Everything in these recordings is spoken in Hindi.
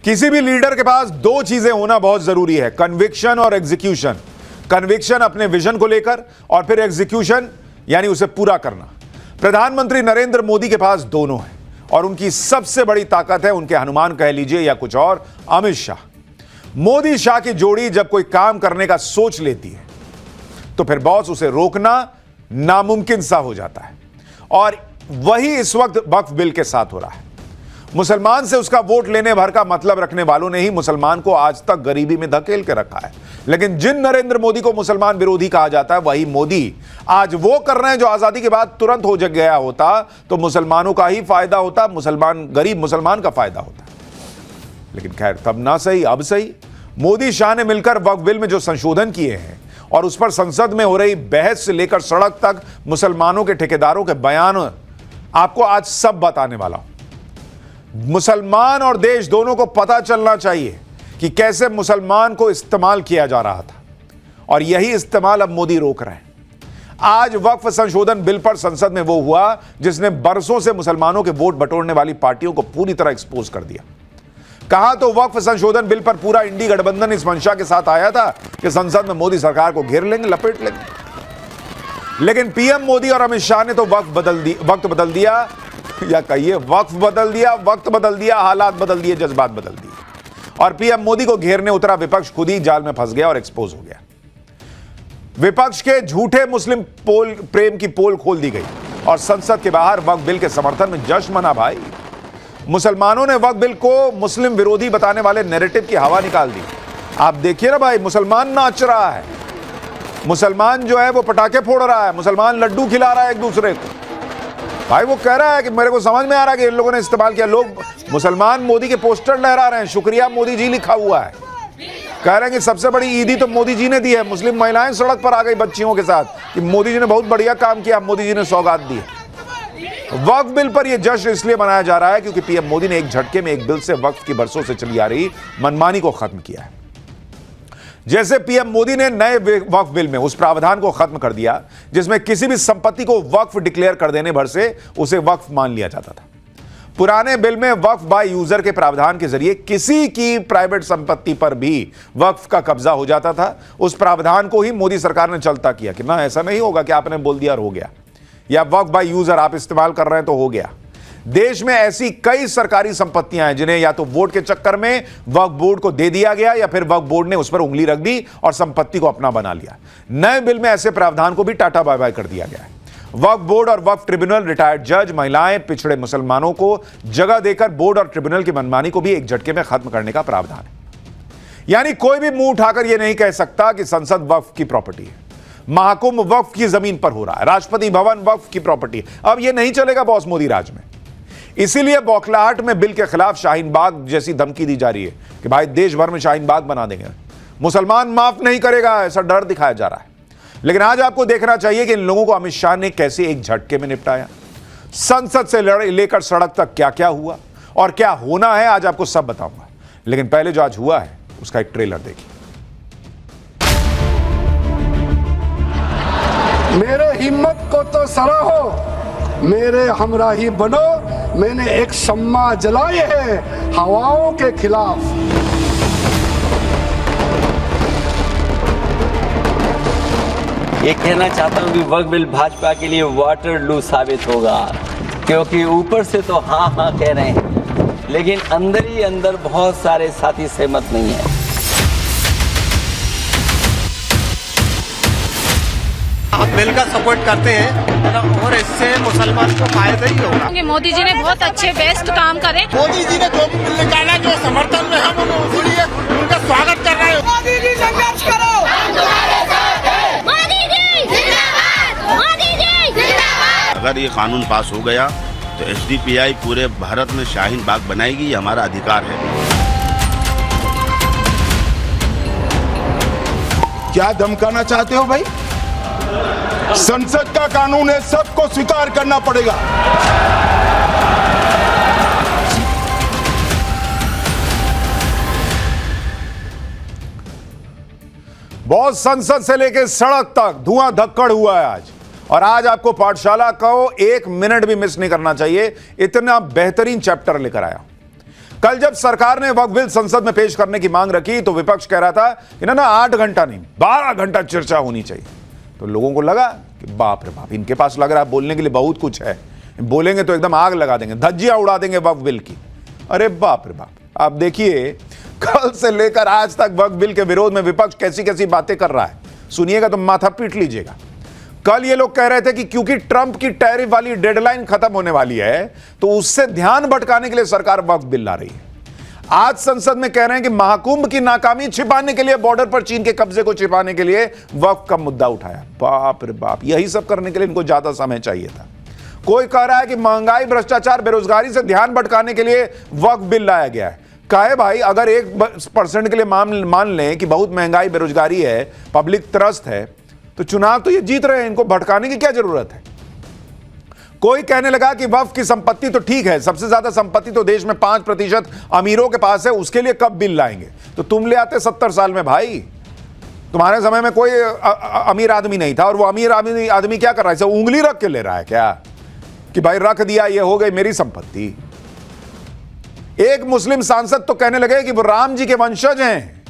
किसी भी लीडर के पास दो चीजें होना बहुत जरूरी है, कन्विक्शन और एग्जीक्यूशन। कन्विक्शन अपने विजन को लेकर और फिर एग्जीक्यूशन यानी उसे पूरा करना। प्रधानमंत्री नरेंद्र मोदी के पास दोनों है और उनकी सबसे बड़ी ताकत है उनके हनुमान कह लीजिए या कुछ और, अमित शाह। मोदी शाह की जोड़ी जब कोई काम करने का सोच लेती है तो फिर बॉस उसे रोकना नामुमकिन सा हो जाता है और वही इस वक्त वक्फ बिल के साथ हो रहा है। मुसलमान से उसका वोट लेने भर का मतलब रखने वालों ने ही मुसलमान को आज तक गरीबी में धकेल के रखा है, लेकिन जिन नरेंद्र मोदी को मुसलमान विरोधी कहा जाता है वही मोदी आज वो कर रहे हैं जो आजादी के बाद तुरंत हो गया होता तो मुसलमानों का ही फायदा होता, गरीब मुसलमान का फायदा होता। लेकिन खैर तब ना सही अब सही, मोदी शाह ने मिलकर वक्फ बिल में जो संशोधन किए हैं और उस पर संसद में हो रही बहस से लेकर सड़क तक मुसलमानों के ठेकेदारों के बयान आपको आज सब बताने वाला हूं। मुसलमान और देश दोनों को पता चलना चाहिए कि कैसे मुसलमान को इस्तेमाल किया जा रहा था और यही इस्तेमाल अब मोदी रोक रहे हैं। आज वक्फ संशोधन बिल पर संसद में वो हुआ जिसने बरसों से मुसलमानों के वोट बटोरने वाली पार्टियों को पूरी तरह एक्सपोज कर दिया। कहा तो वक्फ संशोधन बिल पर पूरा इंडी गठबंधन इस मंशा के साथ आया था कि संसद में मोदी सरकार को घेर लेंगे, लपेट लेंगे, लेकिन पीएम मोदी और अमित शाह ने तो वक्त बदल दिया या कहिए वक्फ बदल दिया, वक्त बदल दिया, हालात बदल दिए, जज्बात बदल दिए और पीएम मोदी को घेरने उतरा विपक्ष खुद ही जाल में फंस गया और एक्सपोज हो गया। विपक्ष के झूठे मुस्लिम प्रेम की पोल खोल दी गई और संसद के बाहर वक्फ बिल के समर्थन में जश्न मना। भाई मुसलमानों ने वक्फ बिल को मुस्लिम विरोधी बताने वाले नैरेटिव की हवा निकाल दी। आप देखिए ना भाई, मुसलमान नाच रहा है, मुसलमान जो है वो पटाखे फोड़ रहा है, मुसलमान लड्डू खिला रहा है एक दूसरे को। भाई वो कह रहा है कि मेरे को समझ में आ रहा है कि इन लोगों ने इस्तेमाल किया। लोग मुसलमान मोदी के पोस्टर लहरा रहे हैं, शुक्रिया मोदी जी लिखा हुआ है, कह रहे हैं कि सबसे बड़ी ईदी तो मोदी जी ने दी है। मुस्लिम महिलाएं सड़क पर आ गई बच्चियों के साथ कि मोदी जी ने बहुत बढ़िया काम किया, मोदी जी ने सौगात दी है। वक्फ बिल पर यह जश्न इसलिए मनाया जा रहा है क्योंकि पीएम मोदी ने एक झटके में एक बिल से वक्फ की बरसों से चली आ रही मनमानी को खत्म किया है। जैसे पीएम मोदी ने नए वक्फ बिल में उस प्रावधान को खत्म कर दिया जिसमें किसी भी संपत्ति को वक्फ डिक्लेयर कर देने भर से उसे वक्फ मान लिया जाता था। पुराने बिल में वक्फ बाय यूजर के प्रावधान के जरिए किसी की प्राइवेट संपत्ति पर भी वक्फ का कब्जा हो जाता था। उस प्रावधान को ही मोदी सरकार ने चलता किया कि ना ऐसा नहीं होगा कि आपने बोल दिया और हो गया, या वक्फ बाय यूजर आप इस्तेमाल कर रहे हैं तो हो गया। देश में ऐसी कई सरकारी संपत्तियां हैं जिन्हें या तो वोट के चक्कर में वक्फ बोर्ड को दे दिया गया या फिर वक्फ बोर्ड ने उस पर उंगली रख दी और संपत्ति को अपना बना लिया। नए बिल में ऐसे प्रावधान को भी टाटा बाय बाय कर दिया गया है। वक्फ बोर्ड और वक्फ ट्रिब्यूनल, रिटायर्ड जज, महिलाएं, पिछड़े मुसलमानों को जगह देकर बोर्ड और ट्रिब्यूनल की मनमानी को भी एक झटके में खत्म करने का प्रावधान है। यानी कोई भी मुंह उठाकर यह नहीं कह सकता कि संसद वक्फ की प्रॉपर्टी है, महाकुंभ वक्फ की जमीन पर हो रहा है, राष्ट्रपति भवन वक्फ की प्रॉपर्टी है। अब यह नहीं चलेगा बॉस मोदी राज में। इसीलिए बौखलाहट में बिल के खिलाफ शाहीन बाग जैसी धमकी दी जा रही है कि भाई देश भर में शाहीन बाग बना देंगे, मुसलमान माफ नहीं करेगा, ऐसा डर दिखाया जा रहा है। लेकिन आज आपको देखना चाहिए कि इन लोगों को अमित शाह ने कैसे एक झटके में निपटाया। संसद से लेकर सड़क तक क्या क्या हुआ और क्या होना है आज आपको सब बताऊंगा, लेकिन पहले जो आज हुआ है उसका एक ट्रेलर देखिए। मेरे हिम्मत को तो सराहो, मेरे हमराही बनो। मैंने एक शम्मा जलाई है हवाओं के खिलाफ। ये कहना चाहता हूँ कि वक्फ बिल भाजपा के लिए वाटरलू साबित होगा, क्योंकि ऊपर से तो हाँ हाँ कह रहे हैं लेकिन अंदर ही अंदर बहुत सारे साथी सहमत नहीं है। हम बिल का सपोर्ट करते हैं और इससे मुसलमान को फायदा ही होगा। मोदी जी ने बहुत अच्छे बेस्ट काम करे। मोदी जी ने जो भी बिल निकाला जो समर्थन में हम उनका स्वागत कर रहे हैं। मोदी जी संघर्ष करो, मोदी जी जिंदाबाद, मोदी जी जिंदाबाद। अगर ये कानून पास हो गया तो एसडीपीआई पूरे भारत में शाहीन बाग बनाएगी, ये हमारा अधिकार है। क्या धमकाना चाहते हो भाई? संसद का कानून है, सबको स्वीकार करना पड़ेगा। बहुत संसद से लेकर सड़क तक धुआं धक्कड़ हुआ है आज, और आज आपको पाठशाला को एक मिनट भी मिस नहीं करना चाहिए, इतना बेहतरीन चैप्टर लेकर आया। कल जब सरकार ने वक्फ बिल संसद में पेश करने की मांग रखी तो विपक्ष कह रहा था कि ना 8 घंटा नहीं 12 घंटा चर्चा होनी चाहिए। तो लोगों को लगा कि बाप रे बाप, इनके पास लग रहा है बोलने के लिए बहुत कुछ है, बोलेंगे तो एकदम आग लगा देंगे, धज्जियां उड़ा देंगे वक्फ बिल की। अरे बाप रे बाप, आप देखिए कल से लेकर आज तक वक्फ बिल के विरोध में विपक्ष कैसी कैसी बातें कर रहा है, सुनिएगा तो माथा पीट लीजिएगा। कल ये लोग कह रहे थे कि क्योंकि ट्रंप की टैरिफ वाली डेडलाइन खत्म होने वाली है तो उससे ध्यान भटकाने के लिए सरकार वक्फ बिल ला रही है। आज संसद में कह रहे हैं कि महाकुंभ की नाकामी छिपाने के लिए, बॉर्डर पर चीन के कब्जे को छिपाने के लिए वक्फ का मुद्दा उठाया। बाप रे बाप, यही सब करने के लिए इनको ज्यादा समय चाहिए था। कोई कह रहा है कि महंगाई, भ्रष्टाचार, बेरोजगारी से ध्यान भटकाने के लिए वक्फ बिल लाया गया है। कहे भाई, अगर 1% के लिए मान लें कि बहुत महंगाई, बेरोजगारी है, पब्लिक त्रस्त है, तो चुनाव तो ये जीत रहे हैं, इनको भटकाने की क्या जरूरत है। कोई कहने लगा कि वक्फ की संपत्ति तो ठीक है, सबसे ज्यादा संपत्ति तो देश में 5% अमीरों के पास है, उसके लिए कब बिल लाएंगे। तो तुम ले आते 70 साल में भाई, तुम्हारे समय में कोई अमीर आदमी नहीं था, और वो अमीर आदमी क्या कर रहा है, इसे उंगली रख के ले रहा है क्या कि भाई रख दिया, ये हो गई मेरी संपत्ति। एक मुस्लिम सांसद तो कहने लगे कि वो राम जी के वंशज हैं,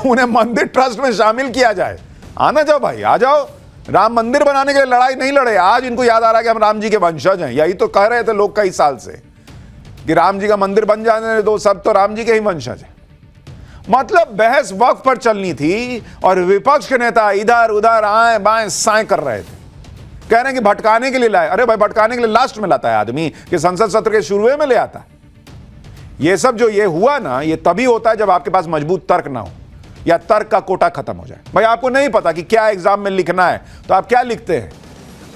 उन्हें मंदिर ट्रस्ट में शामिल किया जाए। आना जाओ भाई, आ जाओ, राम मंदिर बनाने के लिए लड़ाई नहीं लड़े, आज इनको याद आ रहा है कि हम राम जी के वंशज हैं। यही तो कह रहे थे लोग कई साल से कि राम जी का मंदिर बन जाने दो, सब तो राम जी के ही वंशज हैं। मतलब बहस वक्फ पर चलनी थी और विपक्ष के नेता इधर उधर आए बाएं साएं कर रहे थे, कह रहे हैं कि भटकाने के लिए लाए। अरे भाई, भटकाने के लिए लास्ट में लाता है आदमी कि संसद सत्र के शुरू में ले आता। ये सब जो ये हुआ ना, ये तभी होता है जब आपके पास मजबूत तर्क ना हो या तर्क का कोटा खत्म हो जाए। भाई आपको नहीं पता कि क्या एग्जाम में लिखना है तो आप क्या लिखते हैं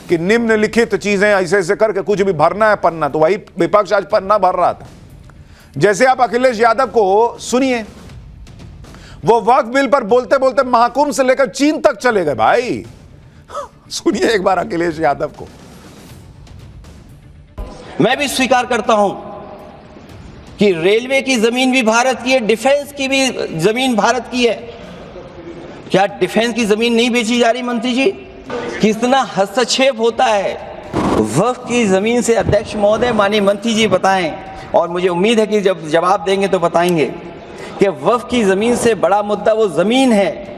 कि निम्नलिखित चीजें ऐसे ऐसे करके कुछ भी भरना है पन्ना। तो वही विपक्ष आज पन्ना भर रहा था। जैसे आप अखिलेश यादव को सुनिए, वो वक्फ बिल पर बोलते बोलते महाकुंभ से लेकर चीन तक चले गए भाई। सुनिए एक बार अखिलेश यादव को। मैं भी स्वीकार करता हूं कि रेलवे की जमीन भी भारत की है, डिफेंस की भी जमीन भारत की है। क्या डिफेंस की जमीन नहीं बेची जा रही मंत्री जी? कितना हस्तक्षेप होता है वक्फ की जमीन से। अध्यक्ष महोदय, माननीय मंत्री जी बताएं, और मुझे उम्मीद है कि जब जवाब देंगे तो बताएंगे कि वक्फ की जमीन से बड़ा मुद्दा वो जमीन है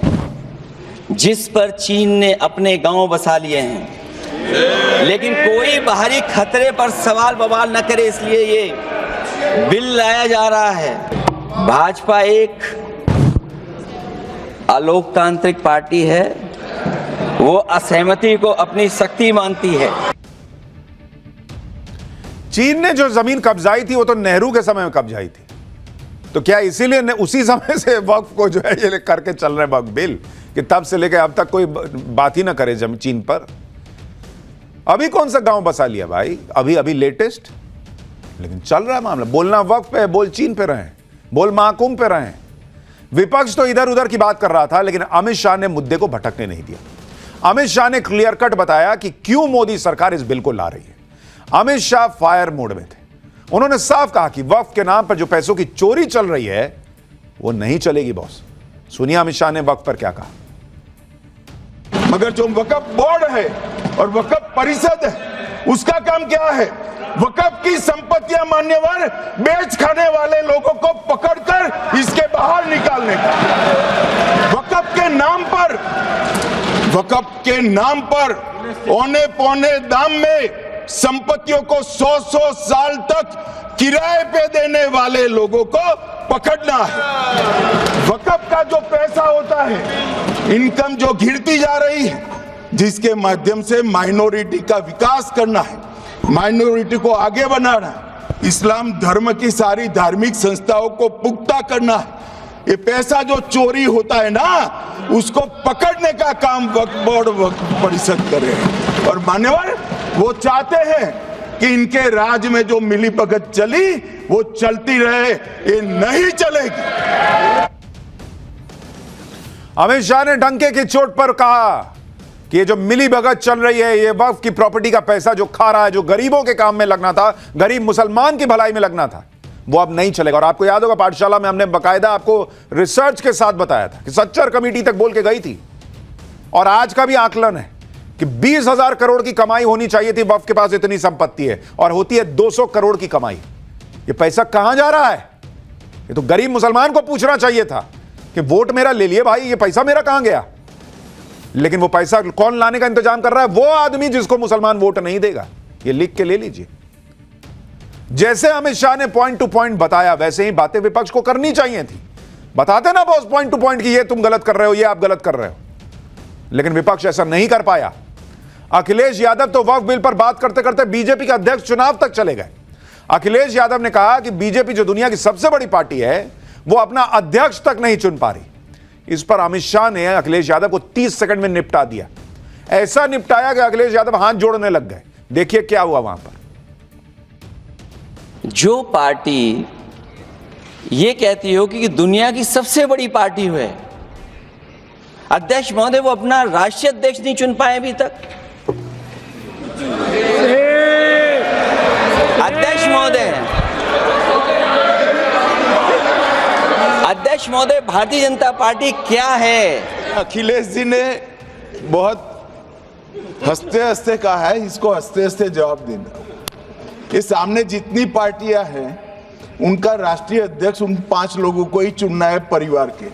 जिस पर चीन ने अपने गांव बसा लिए हैं, लेकिन कोई बाहरी खतरे पर सवाल बवाल न करे, इसलिए ये बिल लाया जा रहा है। भाजपा एक अलोकतांत्रिक पार्टी है, वो असहमति को अपनी शक्ति मानती है। चीन ने जो जमीन कब्जाई थी वो तो नेहरू के समय में कब्जाई थी, तो क्या इसीलिए उसी समय से वक्फ को जो है ये करके चल रहे वक्फ बिल कि तब से लेकर अब तक कोई बात ही ना करे चीन पर। अभी कौन सा गांव बसा लिया भाई, अभी अभी लेटेस्ट, लेकिन चल रहा है मामला। बोलना वक्फ पे, बोल चीन पे रहे, बोल महाकुंभ पे रहे। विपक्ष तो इधर उधर की बात कर रहा था, लेकिन अमित शाह ने मुद्दे को भटकने नहीं दिया। अमित शाह ने क्लियर कट बताया कि क्यों मोदी सरकार इस बिल को ला रही है। अमित शाह फायर मोड में थे। उन्होंने साफ कहा कि वक्फ के नाम पर जो पैसों की चोरी चल रही है वो नहीं चलेगी बॉस। सुनिए अमित शाह ने वक्फ पर क्या कहा। मगर जो वक्फ बोर्ड है और वक्फ परिषद है, उसका काम क्या है? वक्फ की संपत्तियां मान्यवर बेच खाने वाले लोगों को पकड़कर इसके बाहर निकालने का। वक्फ के नाम पर औने पौने दाम में संपत्तियों को 100 साल तक किराए पे देने वाले लोगों को पकड़ना है। वक्फ का जो पैसा होता है, इनकम जो घिरती जा रही है, जिसके माध्यम से माइनॉरिटी का विकास करना है, माइनॉरिटी को आगे बढ़ाना है, इस्लाम धर्म की सारी धार्मिक संस्थाओं को पुख्ता करना है। ये पैसा जो चोरी होता है ना, उसको पकड़ने का काम वक्फ बोर्ड, वक्फ परिषद कर रहे हैं। और मान्यवर वो चाहते हैं कि इनके राज में जो मिलीभगत चली वो चलती रहे, ये नहीं चलेगी। अमित शाह ने डंके की चोट पर कहा कि ये जो मिलीभगत चल रही है, ये वक्फ की प्रॉपर्टी का पैसा जो खा रहा है, जो गरीबों के काम में लगना था, गरीब मुसलमान की भलाई में लगना था, वो अब नहीं चलेगा। और आपको याद होगा पाठशाला में हमने बकायदा आपको रिसर्च के साथ बताया था कि सच्चर कमेटी तक बोल के गई थी। और आज का भी आकलन है कि 20,000 करोड़ की कमाई होनी चाहिए थी, वक्फ के पास इतनी संपत्ति है और होती है 200 करोड़ की कमाई। ये पैसा कहां जा रहा है? ये तो गरीब मुसलमान को पूछना चाहिए था कि वोट मेरा ले लिए भाई, ये पैसा मेरा कहां गया। लेकिन वो पैसा कौन लाने का इंतजाम कर रहा है? वो आदमी जिसको मुसलमान वोट नहीं देगा। ये लिख के ले लीजिए। जैसे अमित शाह ने पॉइंट टू पॉइंट बताया, वैसे ही बातें विपक्ष को करनी चाहिए थी। बताते ना बॉस पॉइंट टू पॉइंट कि ये तुम गलत कर रहे हो, ये आप गलत कर रहे हो। लेकिन विपक्ष ऐसा नहीं कर पाया। अखिलेश यादव तो वक्फ बिल पर बात करते करते बीजेपी के अध्यक्ष चुनाव तक चले गए। अखिलेश यादव ने कहा कि बीजेपी जो दुनिया की सबसे बड़ी पार्टी है, वो अपना अध्यक्ष तक नहीं चुन पा रही। इस पर अमित शाह ने अखिलेश यादव को 30 सेकंड में निपटा दिया। ऐसा निपटाया कि अखिलेश यादव हाथ जोड़ने लग गए। देखिए क्या हुआ वहां पर। जो पार्टी ये कहती हो कि दुनिया की सबसे बड़ी पार्टी है, अध्यक्ष महोदय वो अपना राष्ट्रीय अध्यक्ष नहीं चुन पाए अभी तक। अध्यक्ष महोदय भारतीय जनता पार्टी क्या है? अखिलेश जी ने बहुत हंसते हंसते कहा है, इसको हंसते हंसते जवाब देना। ये सामने जितनी पार्टियां हैं उनका राष्ट्रीय अध्यक्ष उन 5 लोगों को ही चुनना है परिवार के।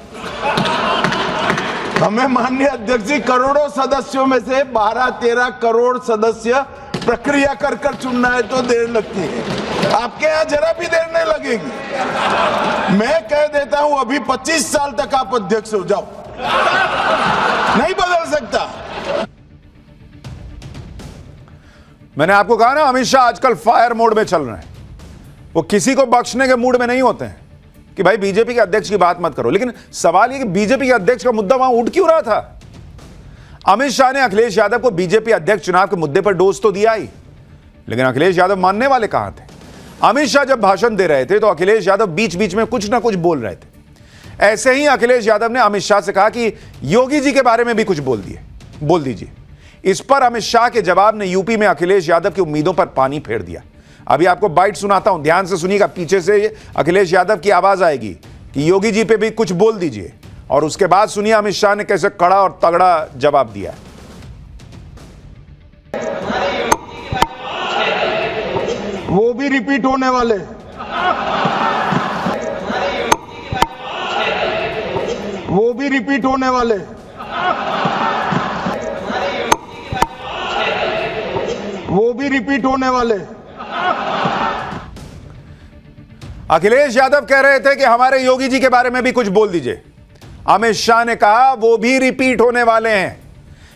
हमें माननीय अध्यक्ष जी करोड़ों सदस्यों में से 12-13 करोड़ सदस्य प्रक्रिया कर कर चुनना है तो देर लगती है। आपके यहां जरा भी देर नहीं लगेगी। मैं कह देता हूं अभी 25 साल तक आप अध्यक्ष हो जाओ, नहीं बदल सकता। मैंने आपको कहा ना, अमित शाह आजकल फायर मोड में चल रहे हैं। वो किसी को बख्शने के मूड में नहीं होते हैं कि भाई बीजेपी के अध्यक्ष की बात मत करो। लेकिन सवाल ये कि बीजेपी के अध्यक्ष का मुद्दा वहां उठ क्यों रहा था? अमित शाह ने अखिलेश यादव को बीजेपी अध्यक्ष चुनाव के मुद्दे पर डोज तो दिया ही, लेकिन अखिलेश यादव मानने वाले कहां थे? अमित शाह जब भाषण दे रहे थे तो अखिलेश यादव बीच बीच में कुछ ना कुछ बोल रहे थे। ऐसे ही अखिलेश यादव ने अमित शाह से कहा कि योगी जी के बारे में भी कुछ बोल दीजिए। इस पर अमित शाह के जवाब ने यूपी में अखिलेश यादव की उम्मीदों पर पानी फेर दिया। अभी आपको बाइट सुनाता हूं, ध्यान से सुनिएगा। पीछे से अखिलेश यादव की आवाज आएगी कि योगी जी पे भी कुछ बोल दीजिए, और उसके बाद सुनिए अमित शाह ने कैसे कड़ा और तगड़ा जवाब दिया। वो भी रिपीट होने वाले, वो भी रिपीट होने वाले। वो भी रिपीट होने वाले। अखिलेश यादव कह रहे थे कि हमारे योगी जी के बारे में भी कुछ बोल दीजिए। अमित शाह ने कहा वो भी रिपीट होने वाले हैं।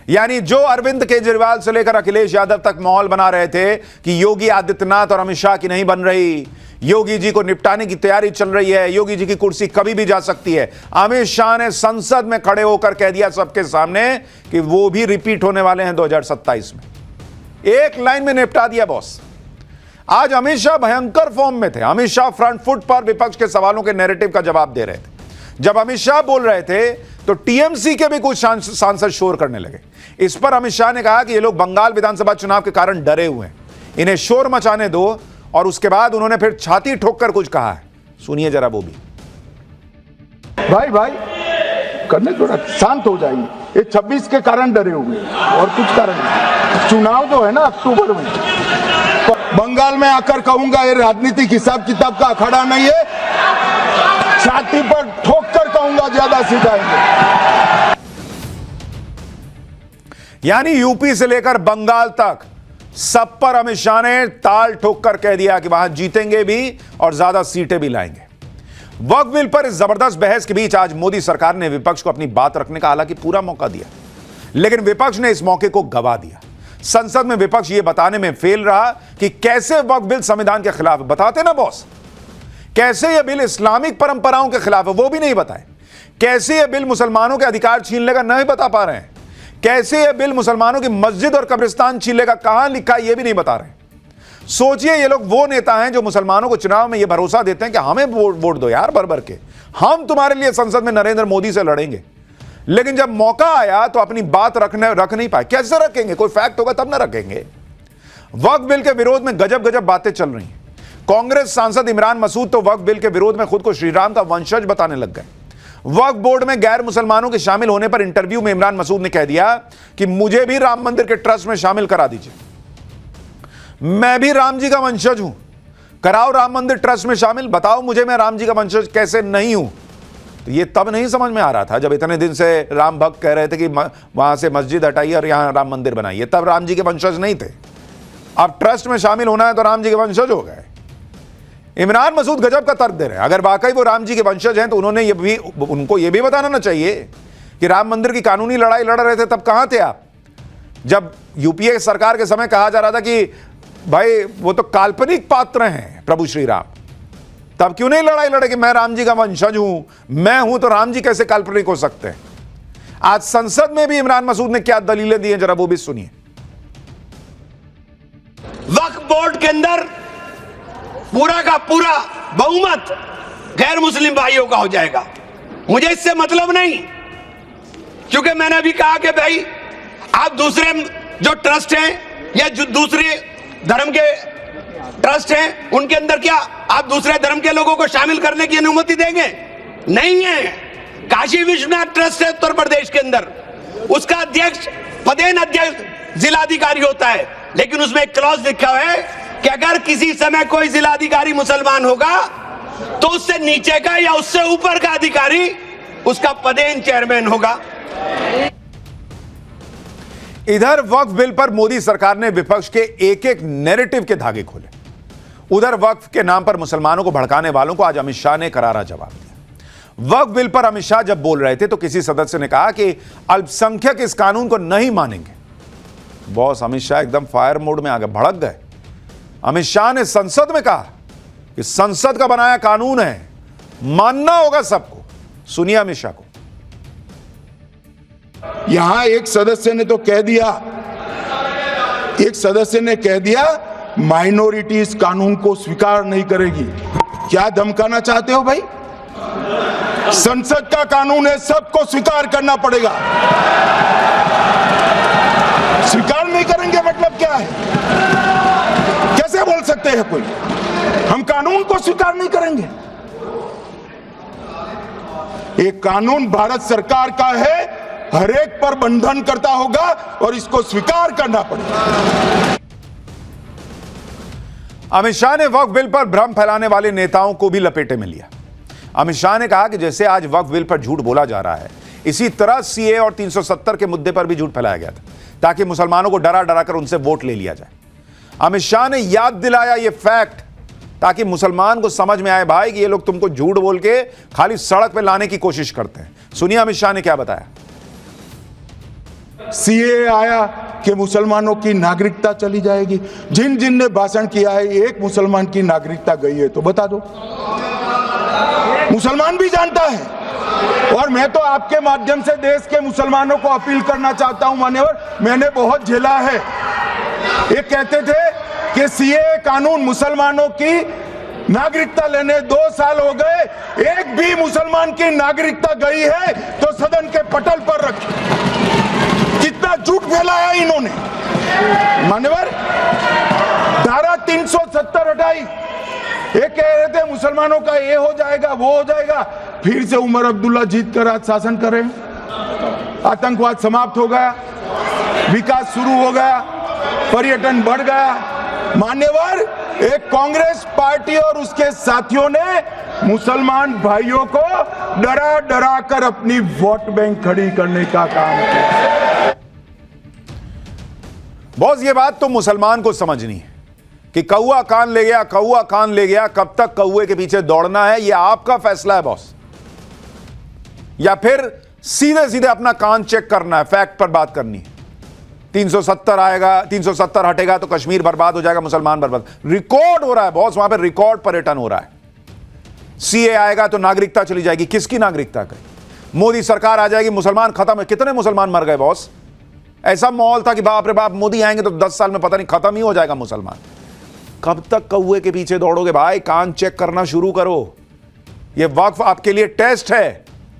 यानी जो अरविंद केजरीवाल से लेकर अखिलेश यादव तक माहौल बना रहे थे कि योगी आदित्यनाथ और अमित शाह की नहीं बन रही, योगी जी को निपटाने की तैयारी चल रही है, योगी जी की कुर्सी कभी भी जा सकती है, अमित शाह ने संसद में खड़े होकर कह दिया सबके सामने कि वो भी रिपीट होने वाले हैं 2027 में। एक लाइन में निपटा दिया बॉस। आज अमित शाह भयंकर फॉर्म में थे। अमित शाह फ्रंट फुट पर विपक्ष के सवालों के नैरेटिव का जवाब दे रहे थे। जब अमित शाह बोल रहे थे तो टीएमसी के भी कुछ सांसद शोर करने लगे। इस पर अमित शाह ने कहा कि ये लोग बंगाल विधानसभा चुनाव के कारण डरे हुए हैं, इन्हें शोर मचाने दो। और उसके बाद उन्होंने फिर छाती ठोककर कुछ कहा है, सुनिए जरा वो भी। भाई करने थोड़ा शांत हो जाइए। ये 26 के कारण डरे हुए और कुछ कारण नहीं। चुनाव जो है ना अक्टूबर में, बंगाल में आकर कहूंगा ये राजनीतिक हिसाब किताब का अखाड़ा नहीं है, छाती पर ठोक कर कहूंगा ज्यादा सीधाएंगे। यानी यूपी से लेकर बंगाल तक सब पर अमित शाह ने ताल ठोक कर कह दिया कि वहां जीतेंगे भी और ज्यादा सीटें भी लाएंगे। वक्फ बिल पर इस जबरदस्त बहस के बीच आज मोदी सरकार ने विपक्ष को अपनी बात रखने का हालांकि पूरा मौका दिया, लेकिन विपक्ष ने इस मौके को गवा दिया। संसद में विपक्ष यह बताने में फेल रहा कि कैसे वक्फ बिल संविधान के खिलाफ है। बताते ना बॉस, कैसे यह बिल इस्लामिक परंपराओं के खिलाफ है, वो भी नहीं बताए। कैसे यह बिल मुसलमानों के अधिकार छीन लेगा, नहीं बता पा रहे हैं। कैसे यह बिल मुसलमानों की मस्जिद और कब्रिस्तान छीन लेगा, कहां लिखा है, यह भी नहीं बता रहे। सोचिए, ये लोग वो नेता हैं जो मुसलमानों को चुनाव में यह भरोसा देते हैं कि हमें वोट दो यार भर भर के, हम तुम्हारे लिए संसद में नरेंद्र मोदी से लड़ेंगे। लेकिन जब मौका आया तो अपनी बात रख नहीं पाए। कैसे रखेंगे? कोई फैक्ट होगा तब ना रखेंगे। वक्फ बिल के विरोध में गजब गजब बातें चल रही हैं। कांग्रेस सांसद इमरान मसूद तो वक्फ बिल के विरोध में खुद को श्रीराम का वंशज बताने लग गए। वक्फ बोर्ड में गैर मुसलमानों के शामिल होने पर इंटरव्यू में इमरान मसूद ने कह दिया कि मुझे भी राम मंदिर के ट्रस्ट में शामिल करा दीजिए, मैं भी राम जी का वंशज हूं। कराओ राम मंदिर ट्रस्ट में शामिल, बताओ मुझे मैं राम जी का वंशज कैसे नहीं हूं। तो ये तब नहीं समझ में आ रहा था जब इतने दिन से राम भक्त कह रहे थे कि वहां से मस्जिद हटाइए और यहां राम मंदिर बनाइए, तब राम जी के वंशज नहीं थे। अब ट्रस्ट में शामिल होना है तो राम जी के वंशज हो गए। इमरान मसूद गजब का तर्क दे रहे हैं। अगर वाकई वो राम जी के वंशज हैं तो उनको ये भी बताना चाहिए कि राम मंदिर की कानूनी लड़ाई लड़ रहे थे तब कहां थे आप, जब यूपीए सरकार के समय कहा जा रहा था कि भाई वो तो काल्पनिक पात्र हैं प्रभु श्री राम, तब क्यों नहीं लड़ाई लड़े कि मैं राम जी का वंशज हूं, मैं हूं तो राम जी कैसे काल्पनिक हो सकते हैं। आज संसद में भी इमरान मसूद ने क्या दलीलें दी हैं, जरा वो भी सुनिए। वक्फ बोर्ड के अंदर पूरा का पूरा बहुमत गैर मुस्लिम भाइयों का हो जाएगा। मुझे इससे मतलब नहीं, क्योंकि मैंने अभी कहा कि भाई आप दूसरे जो ट्रस्ट हैं या जो दूसरे धर्म के ट्रस्ट हैं उनके अंदर क्या आप दूसरे धर्म के लोगों को शामिल करने की अनुमति देंगे? नहीं है। काशी विश्वनाथ ट्रस्ट है उत्तर प्रदेश के अंदर, उसका अध्यक्ष पदेन अध्यक्ष जिलाधिकारी होता है, लेकिन उसमें एक क्लॉज लिखा है कि अगर किसी समय कोई जिलाधिकारी मुसलमान होगा तो उससे नीचे का या उससे ऊपर का अधिकारी उसका पदेन चेयरमैन होगा। इधर वक्फ बिल पर मोदी सरकार ने विपक्ष के एक एक नैरेटिव के धागे खोले, उधर वक्फ के नाम पर मुसलमानों को भड़काने वालों को आज अमित शाह ने करारा जवाब दिया। वक्फ बिल पर अमित शाह जब बोल रहे थे तो किसी सदस्य ने कहा कि अल्पसंख्यक इस कानून को नहीं मानेंगे। बॉस अमित शाह एकदम फायर मोड में आ गए, भड़क गए। अमित शाह ने संसद में कहा कि संसद का बनाया कानून है, मानना होगा सबको। सुनिए अमित शाह को। यहां एक सदस्य ने तो कह दिया, एक सदस्य ने कह दिया माइनॉरिटी इस कानून को स्वीकार नहीं करेगी। क्या धमकाना चाहते हो भाई? संसद का कानून है, सबको स्वीकार करना पड़ेगा। स्वीकार नहीं करेंगे मतलब क्या है? कैसे बोल सकते हैं कोई हम कानून को स्वीकार नहीं करेंगे? एक कानून भारत सरकार का है, हर एक पर बंधन करता होगा और इसको स्वीकार करना पड़ेगा। अमित शाह ने वक्फ बिल पर भ्रम फैलाने वाले नेताओं को भी लपेटे में लिया। अमित शाह ने कहा कि जैसे आज वक्फ बिल पर झूठ बोला जा रहा है, इसी तरह सीए और 370 के मुद्दे पर भी झूठ फैलाया गया था ताकि मुसलमानों को डरा डरा कर उनसे वोट ले लिया जाए। अमित शाह ने याद दिलाया ये फैक्ट ताकि मुसलमान को समझ में आए भाई कि ये लोग तुमको झूठ बोल के खाली सड़क पे लाने की कोशिश करते हैं। सुनिए अमित शाह ने क्या बताया। सीए आया कि मुसलमानों की नागरिकता चली जाएगी। जिन जिन ने भाषण किया है एक मुसलमान की नागरिकता गई है तो बता दो। मुसलमान भी जानता है और मैं तो आपके माध्यम से देश के मुसलमानों को अपील करना चाहता हूं मान्यवर, मैंने बहुत झेला है। ये कहते थे कि सीए कानून मुसलमानों की नागरिकता लेने 2 साल हो गए, एक भी मुसलमान की नागरिकता गई है तो सदन के पटल पर रखी। कितना झूठ फैलाया इन्होंने मान्यवर। धारा 370 हटाई, ये कह रहे थे मुसलमानों का ये हो जाएगा वो हो जाएगा, फिर से उमर अब्दुल्ला जीत कर आज शासन कर रहे हैं। आतंकवाद समाप्त हो गया, विकास शुरू हो गया, पर्यटन बढ़ गया। मान्यवर एक कांग्रेस पार्टी और उसके साथियों ने मुसलमान भाइयों को डरा डरा कर अपनी वोट बैंक खड़ी करने का काम किया। बॉस ये बात तो मुसलमान को समझनी है कि कौआ कान ले गया, कौआ कान ले गया, कब तक कौए के पीछे दौड़ना है ये आपका फैसला है बॉस, या फिर सीधे सीधे अपना कान चेक करना है, फैक्ट पर बात करनी है। 370 आएगा, 370 हटेगा तो कश्मीर बर्बाद हो जाएगा, मुसलमान बर्बाद। रिकॉर्ड हो रहा है बॉस, वहां पर रिकॉर्ड पर्यटन हो रहा है। सीए आएगा तो नागरिकता चली जाएगी, किसकी नागरिकता गई? मोदी सरकार आ जाएगी, मुसलमान खत्म है। कितने मुसलमान मर गए बॉस? ऐसा माहौल था कि बाप रे बाप मोदी आएंगे तो 10 साल में पता नहीं खत्म ही हो जाएगा मुसलमान। कब तक कौए के पीछे दौड़ोगे भाई? कान चेक करना शुरू करो। यह वक्फ आपके लिए टेस्ट है।